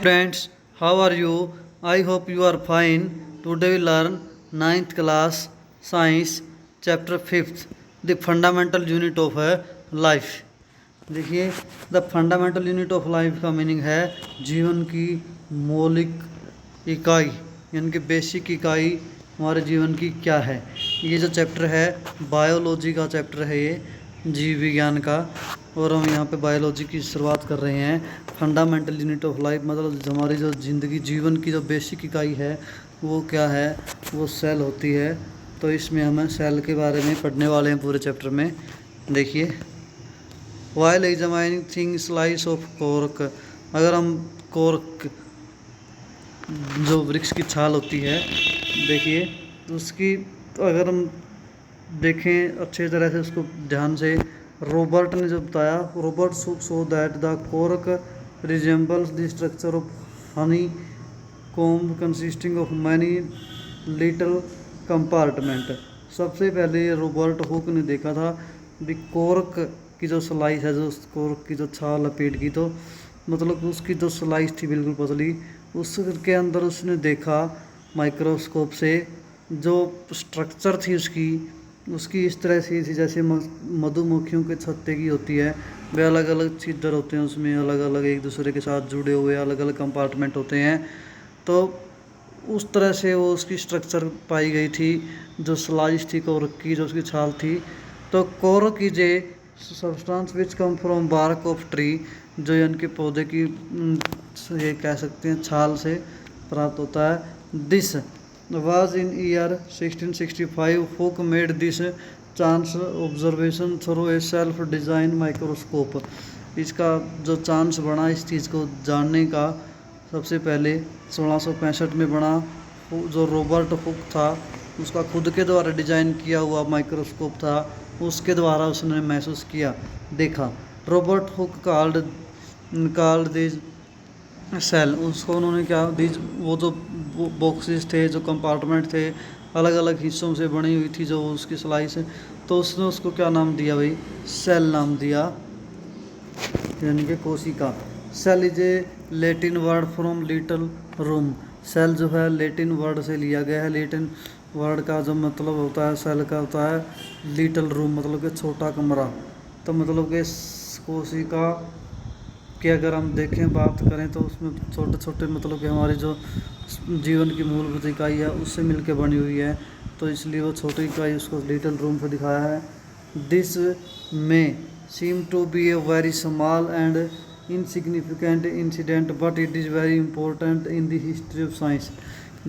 friends, how are you? I hope you are fine. Today we learn ninth class science chapter 5th, the fundamental unit of life. देखिए the fundamental unit of life का meaning है जीवन की मौलिक इकाई, यानी कि basic इकाई हमारे जीवन की क्या है। ये जो चैप्टर है बायोलॉजी का चैप्टर है, ये जीव विज्ञान का, और हम यहाँ पे बायोलॉजी की शुरुआत कर रहे हैं। फंडामेंटल यूनिट ऑफ लाइफ मतलब हमारी जो ज़िंदगी जीवन की जो बेसिक इकाई है वो क्या है, वो सेल होती है। तो इसमें हम सेल के बारे में पढ़ने वाले हैं पूरे चैप्टर में। देखिए, while examining thing slice of cork, अगर हम कॉर्क जो वृक्ष की छाल होती है, देखिए उसकी अगर हम देखें अच्छी तरह से उसको ध्यान से, रॉबर्ट ने जो बताया, Robert so that the cork resembles the structure of honey comb consisting of many little compartment. सबसे पहले रॉबर्ट हुक ने देखा था द कॉर्क की जो स्लाइस है, जो कॉर्क की जो छाल लपेट की, तो मतलब उसकी जो स्लाइस थी बिल्कुल पतली, उसके अंदर उसने देखा माइक्रोस्कोप से जो स्ट्रक्चर थी उसकी इस तरह से थी जैसे मधुमक्खियों के छत्ते की होती है। वे अलग अलग छिद्र होते हैं, उसमें अलग अलग एक दूसरे के साथ जुड़े हुए अलग अलग कंपार्टमेंट होते हैं। तो उस तरह से वो उसकी स्ट्रक्चर पाई गई थी, जो स्लाइस थी कॉर्क की, जो उसकी छाल थी। तो cork is a substance which come from bark of tree, जो इनके पौधे की ये कह सकते हैं छाल से प्राप्त होता है। This was in year 1665 hook made this chance observation through a self design microscope. इसका जो चांस बना इस चीज़ को जानने का सबसे पहले 1665 में बना। जो रॉबर्ट हुक था उसका खुद के द्वारा डिज़ाइन किया हुआ माइक्रोस्कोप था, उसके द्वारा उसने महसूस किया, देखा। Robert Hooke called this cell, उसको उन्होंने क्या दिस, वो जो बॉक्सेस थे, जो कंपार्टमेंट थे, अलग अलग हिस्सों से बनी हुई थी जो उसकी स्लाइस, तो उसने उसको क्या नाम दिया भाई, सेल नाम दिया, यानी कि कोशिका। Cell is a Latin word from little room. Cell जो है लैटिन वर्ड से लिया गया है। लैटिन वर्ड का जो मतलब होता है सेल का होता है लिटिल रूम, मतलब कि छोटा कमरा। तो मतलब कि कोशिका की अगर हम देखें बात करें तो उसमें छोटे छोटे मतलब कि हमारी जो जीवन की मूलभूत इकाई है उससे मिलकर बनी हुई है, तो इसलिए वो छोटी इकाई उसको लिटिल रूम से दिखाया है। This may seem to be a very small and insignificant incident but it is very important in the history of science.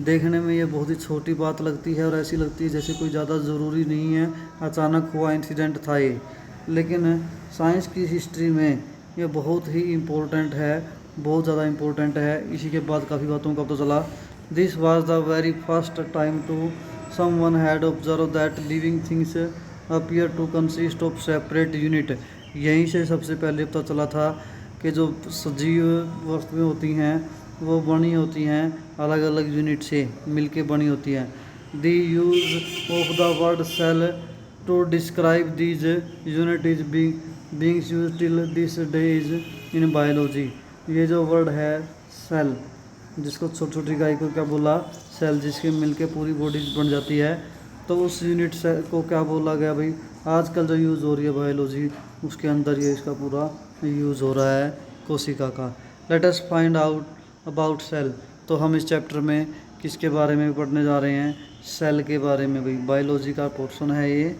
देखने में ये बहुत ही छोटी बात लगती है और ऐसी लगती है जैसे कोई ज़्यादा ज़रूरी नहीं है, अचानक हुआ इंसिडेंट था ये, लेकिन साइंस की हिस्ट्री में ये बहुत ही इम्पोर्टेंट है, बहुत ज़्यादा इम्पोर्टेंट है। इसी के बाद काफ़ी बातों का पता चला। This was the very first time to someone had observe that living things appear to consist of separate unit. यहीं से सबसे पहले पता चला था कि जो सजीव वस्तुएं होती हैं वो बनी होती हैं अलग अलग यूनिट से मिलके बनी होती हैं। The use of the word cell to describe these unit is being used till this day is in biology. ये जो वर्ड है सेल, जिसको छोटी छोटी इकाई को क्या बोला, सेल, जिसके मिलके पूरी बॉडी बन जाती है, तो उस यूनिट से को क्या बोला गया भाई, आजकल जो यूज़ हो रही है बायोलॉजी उसके अंदर ये इसका पूरा यूज़ हो रहा है कोशिका का। Let us find out about cell. तो हम इस चैप्टर में किसके बारे में पढ़ने जा रहे हैं, सेल के बारे में भाई। बायोलॉजी का पोर्शन है ये,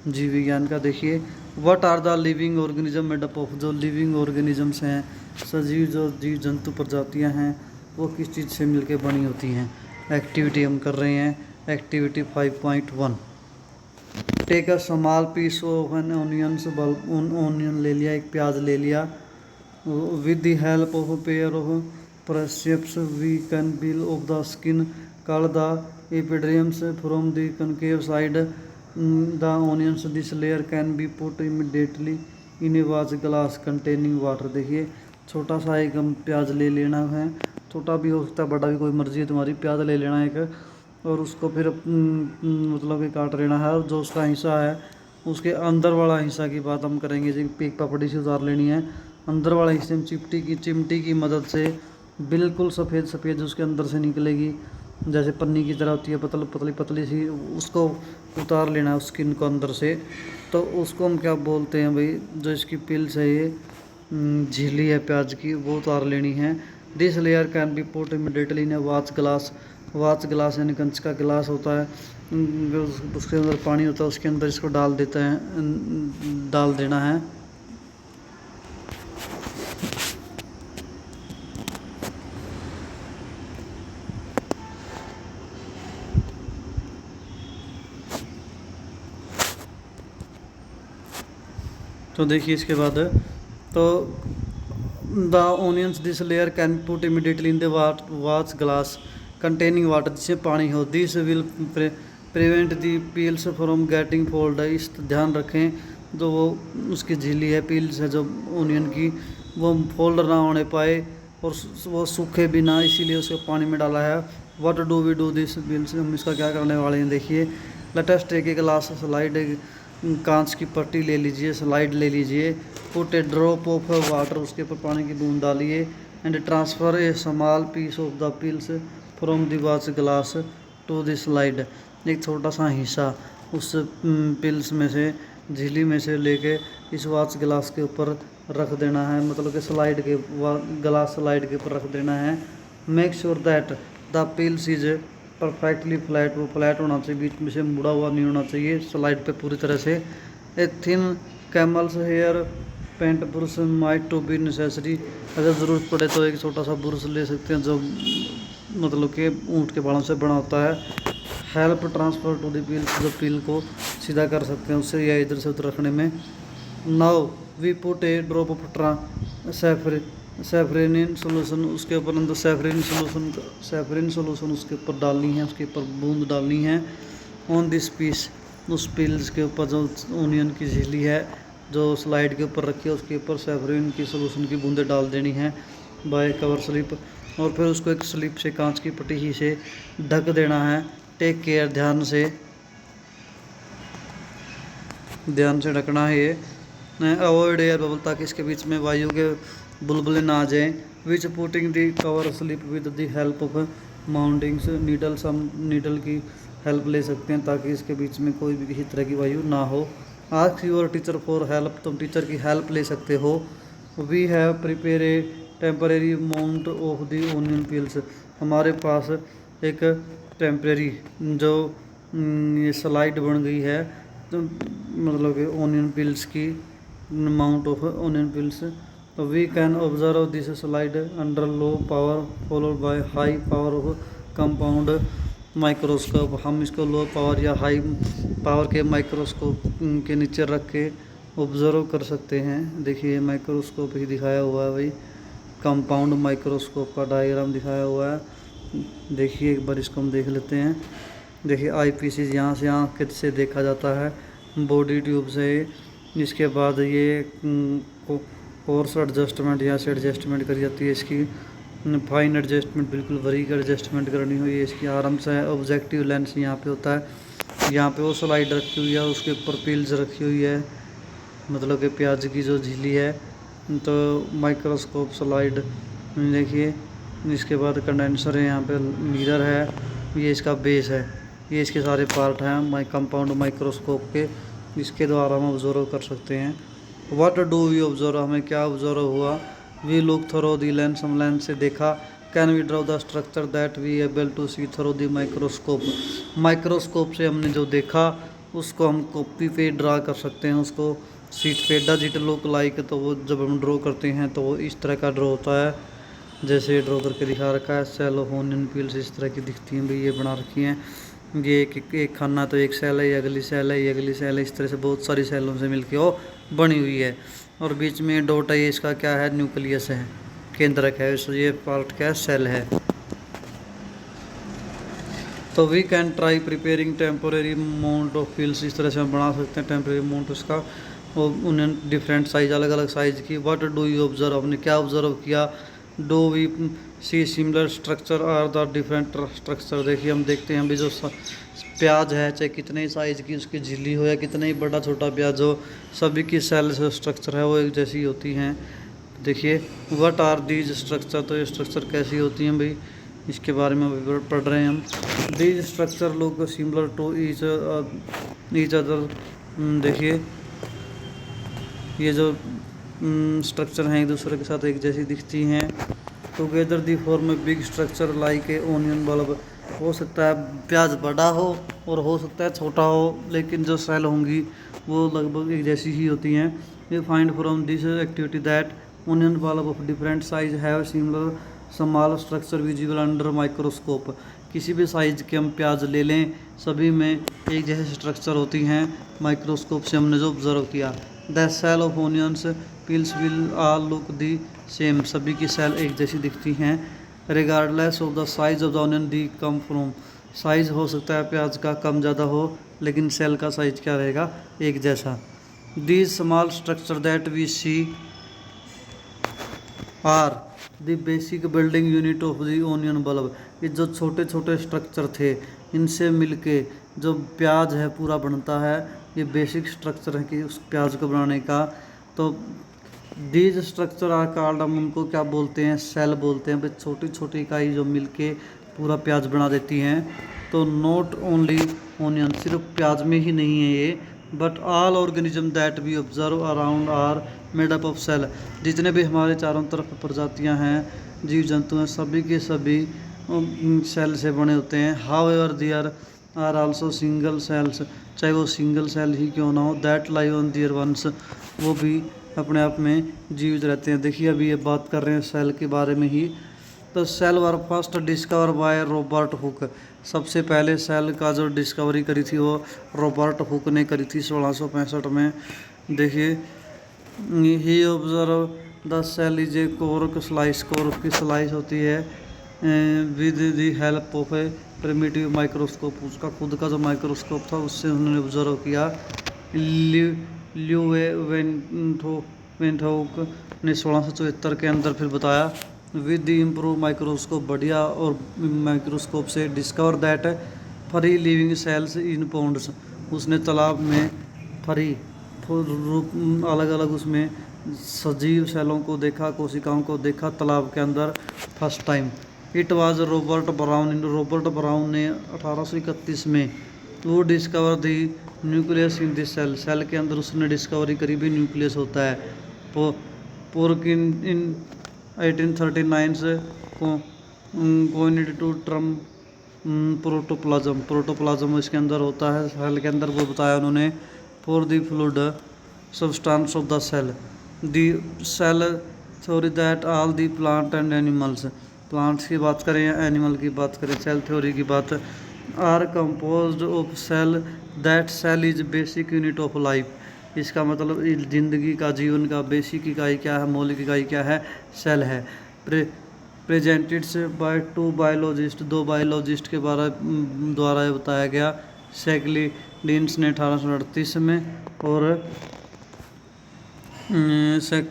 जीव विज्ञान का। देखिए, what are the living organism made up of. जो लिविंग ऑर्गेनिजम्स हैं, सजीव जो जीव जंतु प्रजातियां हैं, वो किस चीज़ से मिलकर बनी होती हैं। एक्टिविटी हम कर रहे हैं, activity 5.1। Take a small piece of an onions bulb. Onion ले लिया, एक प्याज ले लिया। With the help of a pair of forceps we can peel off the skin called the epidermis from the concave side the onions. This layer can be put immediately in a watch glass containing water. देखिए, छोटा सा एक हम प्याज ले लेना है, छोटा भी हो सकता है बड़ा भी, कोई मर्जी है तुम्हारी। प्याज ले लेना एक, और उसको फिर मतलब कि काट लेना है, और जो उसका हिस्सा है उसके अंदर वाला हिस्सा की बात हम करेंगे जी। एक पपड़ी से उतार लेनी है, अंदर वाले हिस्से में चिमटी की मदद से बिल्कुल सफ़ेद सफ़ेद उसके अंदर से निकलेगी, जैसे पन्नी की तरह होती है, पतली पतली पतली सी। उसको उतार लेना है स्किन को अंदर से। तो उसको हम क्या बोलते हैं भाई, जो इसकी पिल्स है ये झिल्ली है प्याज की, वो उतार लेनी है। This layer can be put immediately in watch glass. Watch glass यानी कंच का गिलास होता है, उसके अंदर पानी होता है, उसके अंदर इसको डाल देते हैं, डाल देना है। तो देखिए इसके बाद तो the onions this layer can put immediately in the watch glass containing water, जिससे पानी हो। This will prevent the peels from getting fold. इस ध्यान रखें, जो वो उसकी झिल्ली है, पील्स है जो ओनियन की, वो फोल्ड ना होने पाए और वो सूखे भी ना, इसीलिए उसको पानी में डाला है। What do we do this peels, हम इसका क्या करने वाले हैं देखिए। लेटेस्ट एक गिलास स्लाइड, कांच की पट्टी ले लीजिए, स्लाइड ले लीजिए, put a drop of water, उसके ऊपर पानी की बूंद डालिए, and transfer a small piece of the pills from the watch glass to the slide. एक छोटा सा हिस्सा उस पिल्स में से, झिल्ली में से लेके इस वाच ग्लास के ऊपर रख देना है, मतलब कि स्लाइड के ग्लास स्लाइड के ऊपर रख देना है। Make sure that the pills is perfectly flat, वो फ्लैट होना चाहिए, बीच में से मुड़ा हुआ नहीं होना चाहिए स्लाइड पे पूरी तरह से। A thin camel's hair paint brush might to be necessary, अगर ज़रूरत पड़े तो एक छोटा सा ब्रश ले सकते हैं, जो मतलब कि ऊँट के बालों से बना होता है। Help transfer to the peels, जो पील को सीधा कर सकते हैं उससे, या इधर से उधर रखने में। Now we put a drop of safranin solution, उसके ऊपर अंदर सैफरिन सोल्यूशन उसके ऊपर डालनी है, उसके ऊपर बूंद डालनी है। ऑन दिस पीस, उस पील्स के ऊपर जो ओनियन की झिल्ली है जो स्लाइड के ऊपर रखी है, उसके ऊपर सैफरिन की सोल्यूशन की बूंदें डाल देनी है बाय कवर स्लिप, और फिर उसको एक स्लिप से, कांच की पट्टी ही से ढक देना है। टेक केयर, ध्यान से ढकना है ये। अवॉइड एयर बबल, ताकि इसके बीच में वायु के बुलबुले ना आ जाएं। Which putting the cover slip with the help of mountings needles, हम नीडल की हेल्प ले सकते हैं ताकि इसके बीच में कोई भी किसी तरह की वायु ना हो। Ask your teacher for help, तुम टीचर की हेल्प ले सकते हो। We have prepare a temporary mount of the onion peels, हमारे पास एक टेम्परेरी जो ये स्लाइड बन गई है, तो मतलब कि ओनियन पील्स की, माउंट ऑफ ओनियन पील्स। तो we can observe this slide under low power followed by high power of compound microscope, हम इसको लो पावर या हाई पावर के माइक्रोस्कोप के नीचे रख के ऑब्जर्व कर सकते हैं। देखिए माइक्रोस्कोप ही दिखाया हुआ है भाई, कंपाउंड माइक्रोस्कोप का डायग्राम दिखाया हुआ है। देखिए एक बार इसको हम देख लेते हैं। देखिए आई पीस यहाँ से आँख से देखा जाता है, बॉडी ट्यूब से। इसके बाद ये कोर्स एडजस्टमेंट, यहाँ से एडजस्टमेंट करी जाती है इसकी, फाइन एडजस्टमेंट, बिल्कुल बारीक एडजस्टमेंट करनी हुई है इसकी आराम से। ऑब्जेक्टिव लेंस यहाँ पे होता है, यहाँ पे वो स्लाइड रखी हुई है, उसके ऊपर पिल्स रखी हुई है, मतलब कि प्याज की जो झिल्ली है। तो माइक्रोस्कोप स्लाइड देखिए। इसके बाद कंडेंसर है, यहाँ पे मिरर है, ये इसका बेस है, ये इसके सारे पार्ट हैं कंपाउंड माइक्रोस्कोप के, इसके द्वारा हम ऑब्जर्व कर सकते हैं। व्हाट डू वी ऑब्जर्व, हमें क्या ऑब्जर्व हुआ। We look through the lens, हम लेंस से देखा। Can we draw the structure that we able to see through the microscope, microscope से हमने जो देखा उसको हम कॉपी पे ड्रा कर सकते हैं, उसको सीट पे। डज इट लुक लाइक, तो वो जब हम ड्रॉ करते हैं तो वो इस तरह का ड्रॉ होता है, जैसे ड्रॉ करके दिखा रखा है। सेल ऑफ ओनियन पील्स इस तरह की दिखती हैं भाई, ये बना रखी हैं। ये एक खाना तो एक सेल है, ये अगली सेल है, ये अगली सेल है, इस तरह से बहुत सारी सेलों से मिलके वो बनी हुई है। और बीच में डॉट है, ये इसका क्या है, न्यूक्लियस है, केंद्रक है, ये पार्ट क्या है, सेल है। तो we can try preparing temporary mount of peels, इस तरह से हम बना सकते हैं टेम्पोरेरी माउंट उसका, वो उन्हें डिफरेंट साइज, अलग अलग साइज़ की। व्हाट डू यू ऑब्जर्व, आपने क्या ऑब्जर्व किया। Do we see similar structure or the different structure, देखिए हम देखते हैं अभी जो प्याज है, चाहे कितने ही साइज़ की उसकी झिल्ली हो या कितना ही बड़ा छोटा प्याज हो, सभी की सेल स्ट्रक्चर है वो एक जैसी होती हैं। देखिए व्हाट आर दीज स्ट्रक्चर, तो ये स्ट्रक्चर कैसी होती हैं भाई, इसके बारे में अभी पढ़ रहे हैं हम। दीज स्ट्रक्चर लोग सिमिलर टू ईच अदर। देखिए ये जो स्ट्रक्चर हैं एक दूसरे के साथ एक जैसी दिखती हैं। Together the form big structure like a onion bulb. हो सकता है प्याज बड़ा हो और हो सकता है छोटा हो, लेकिन जो सेल होंगी वो लगभग एक जैसी ही होती हैं। We find from this activity that onion bulb of different size have similar small structure visible under microscope. किसी भी साइज के हम प्याज ले लें, सभी में एक जैसे स्ट्रक्चर होती हैं। माइक्रोस्कोप से हमने जो ऑब्जर्व किया, the cell of onions peels will all look the same. सभी की सेल एक जैसी दिखती हैं। Regardless of the size of the onion they come from. Size हो सकता है प्याज का कम ज़्यादा हो, लेकिन सेल का साइज क्या रहेगा, एक जैसा। These small structure that we see are the basic building unit of the onion bulb. ये जो छोटे छोटे स्ट्रक्चर थे, इनसे मिलके जो प्याज है पूरा बनता है। ये बेसिक स्ट्रक्चर है कि उस प्याज को बनाने का। तो दीज स्ट्रक्चर आर कॉल्ड, हम उनको क्या बोलते हैं, सेल बोलते हैं। भाई छोटी छोटी इकाई जो मिलके पूरा प्याज बना देती हैं। तो नॉट ओनली ओनियन, सिर्फ प्याज में ही नहीं है ये, but all organism that we observe around are made up of cell. जितने भी हमारे चारों तरफ प्रजातियां हैं, जीव जंतु हैं, सभी के सभी सेल से बने होते हैं। However there are also single cells, चाहे वो सिंगल सेल ही क्यों ना हो, that live on their once, वो भी अपने आप में जीवित रहते हैं। देखिए अभी ये बात कर रहे हैं सेल के बारे में ही। तो cell were first discover by Robert Hooke. सबसे पहले सेल का जो डिस्कवरी करी थी वो रॉबर्ट हुक ने करी थी 1665 में। देखिए ही observe the cell is a cork slice, cork की स्लाइस होती है with the help of a primitive microscope. उसका खुद का जो माइक्रोस्कोप था उससे उन्होंने ऑब्जर्व किया। वेंटहोक ने 1674 के अंदर फिर बताया विद द इम्प्रूव माइक्रोस्कोप, बढ़िया और माइक्रोस्कोप से, discover that free living cells in ponds. उसने तालाब में फ्री रूप अलग अलग उसमें सजीव सेलों को देखा, कोशिकाओं को देखा तालाब के अंदर first time. It was Robert Brown, Robert Brown ने 1831 में वो discover the nucleus in this cell, cell के अंदर उसने डिस्कवरी करी भी न्यूक्लियस होता है। पोरकिन इन 1839 से कोइनेड टू टर्म प्रोटोप्लाज्म, प्रोटोप्लाज्म इसके अंदर होता है सेल के अंदर, वो बताया उन्होंने। For the fluid substance of the cell, the cell theory that all the plant and animals, plants की बात करें या एनिमल की बात करें, सेल थ्योरी की बात, are composed of cell, that cell is basic unit of life. इसका मतलब जिंदगी का, जीवन का बेसिक इकाई क्या है, मौलिक इकाई क्या है, सेल है। प्रेजेंटेड बाय टू बायोलॉजिस्ट, दो बायोलॉजिस्ट के द्वारा ये बताया गया। सेकलिडीन्स ने 1838 में और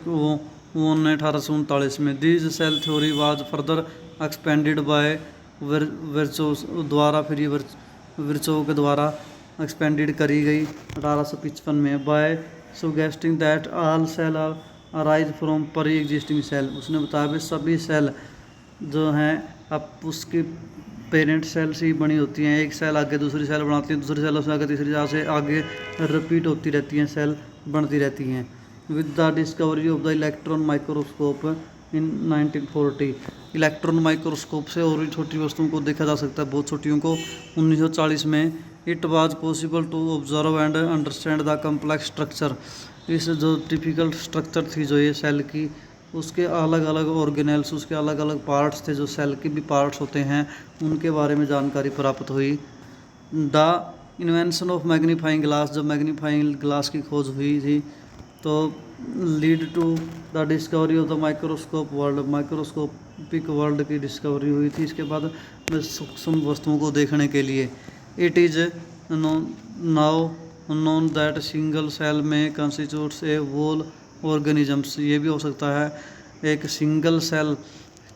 वो ने 1839 में। This cell theory was further expanded by Virchow द्वारा, फिर ये विर्चो के द्वारा एक्सपेंडेड करी गई 1855 में। By suggesting that all cell are arise from pre existing cell. उसने बताया भी सभी सेल जो हैं अब उसकी पेरेंट सेल से ही बनी होती हैं। एक सेल आगे दूसरी सेल बनाती है, दूसरी सेल से आगे तीसरी सेल से आगे रिपीट होती रहती हैं, सेल बनती रहती हैं। With the discovery of the electron microscope in 1940, electron microscope से और भी छोटी वस्तुओं को देखा जा सकता है, बहुत छोटियों को। 1940 में it was possible to observe and understand the complex structure. इस जो टिपिकल स्ट्रक्चर थी जो ये सेल की, उसके अलग अलग ऑर्गेनेल्स, उसके अलग अलग पार्ट्स थे, जो सेल के भी पार्ट्स होते हैं, उनके बारे में जानकारी प्राप्त हुई। The invention of magnifying glass, जब मैग्नीफाइंग ग्लास की खोज हुई थी तो lead to the discovery of the microscope world, microscopic world की डिस्कवरी हुई थी इसके बाद सूक्ष्म वस्तुओं को देखने के लिए। It is now known that single cell may constitutes a whole organisms, ये भी हो सकता है एक सिंगल सेल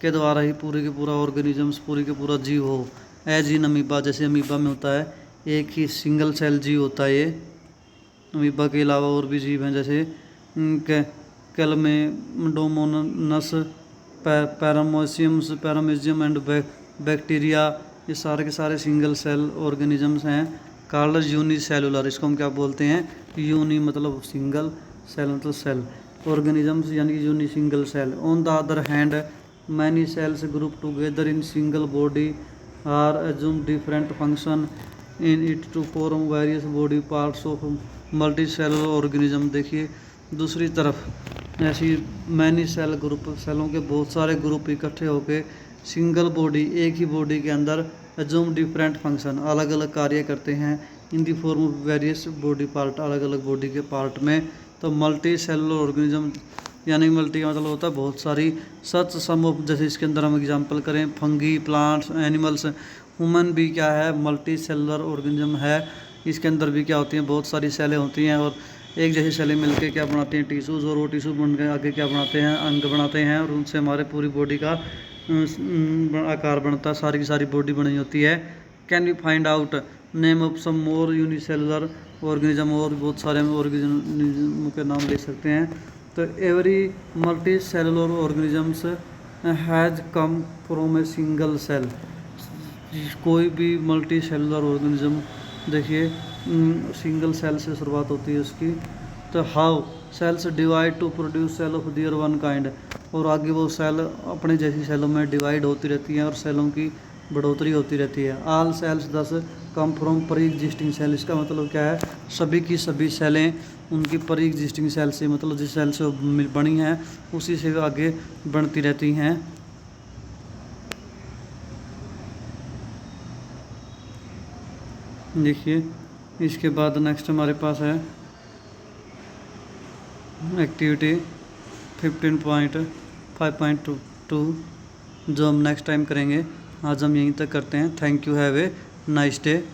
के द्वारा ही पूरे के पूरा ऑर्गेनिजम्स, पूरी के पूरा जीव हो। एज इन अमीबा, जैसे अमीबा में होता है एक ही सिंगल सेल जीव होता है ये। अमीबा के अलावा और भी जीव हैं जैसे कैलमेडोमोनस, पैरामीशियम एंड बैक्टीरिया, ये सारे के सारे सिंगल सेल ऑर्गेनिजम्स हैं। कॉल्ड यूनिसेलुलर, इसको हम क्या बोलते हैं, यूनि मतलब सिंगल, सेल मतलब सेल, ऑर्गेनिजम्स यानी कि uni single cell. On the other hand many cells group together in single body are assume different function in it to form various body parts of multi cellular organism. देखिए दूसरी तरफ ऐसी many cell group, सेलों के बहुत सारे group इकट्ठे होकर single body, एक ही बॉडी के अंदर एज्यूम डिफरेंट फंक्शन, अलग अलग कार्य करते हैं। In the form of various body part, अलग अलग बॉडी के पार्ट में। तो मल्टी सेलुलर ऑर्गेनिज्म यानी मल्टी का मतलब होता है बहुत सारी, सच सम ऑफ, जैसे इसके अंदर हम एग्जांपल करें फंगी, प्लांट्स, एनिमल्स। ह्यूमन भी क्या है, मल्टी सेलुलर ऑर्गेनिज्म है। इसके अंदर भी क्या होती हैं, बहुत सारी सेलें होती हैं और एक जैसी सेलें मिलकर क्या बनाती हैं, टिश्यूज़, और वो टिश्यू बन के आगे क्या बनाते हैं, अंग बनाते हैं, और उनसे हमारे पूरी बॉडी का आकार बनता है, सारी की सारी बॉडी बनी होती है। Can you find out name of some more unicellular organism, और बहुत सारे ऑर्गेनिज्म के नाम ले सकते हैं। तो every multi cellular organisms has come from a single cell. कोई भी मल्टी सेलुलर ऑर्गेनिज्म देखिए सिंगल सेल से शुरुआत होती है उसकी। तो how cells divide to produce cell of their one kind, और आगे वो सेल अपने जैसी सेलों में डिवाइड होती रहती हैं और सेलों की बढ़ोतरी होती रहती है। All cells thus come from pre existing cell, इसका मतलब क्या है, सभी की सभी सेलें उनकी प्री एग्जिस्टिंग सेल से, मतलब जिस सेल से बनी हैं उसी से आगे बढ़ती रहती हैं। देखिए इसके बाद नेक्स्ट हमारे पास है एक्टिविटी 15.5.2 जो हम नेक्स्ट टाइम करेंगे। आज हम यहीं तक करते हैं। Thank you, have a nice day.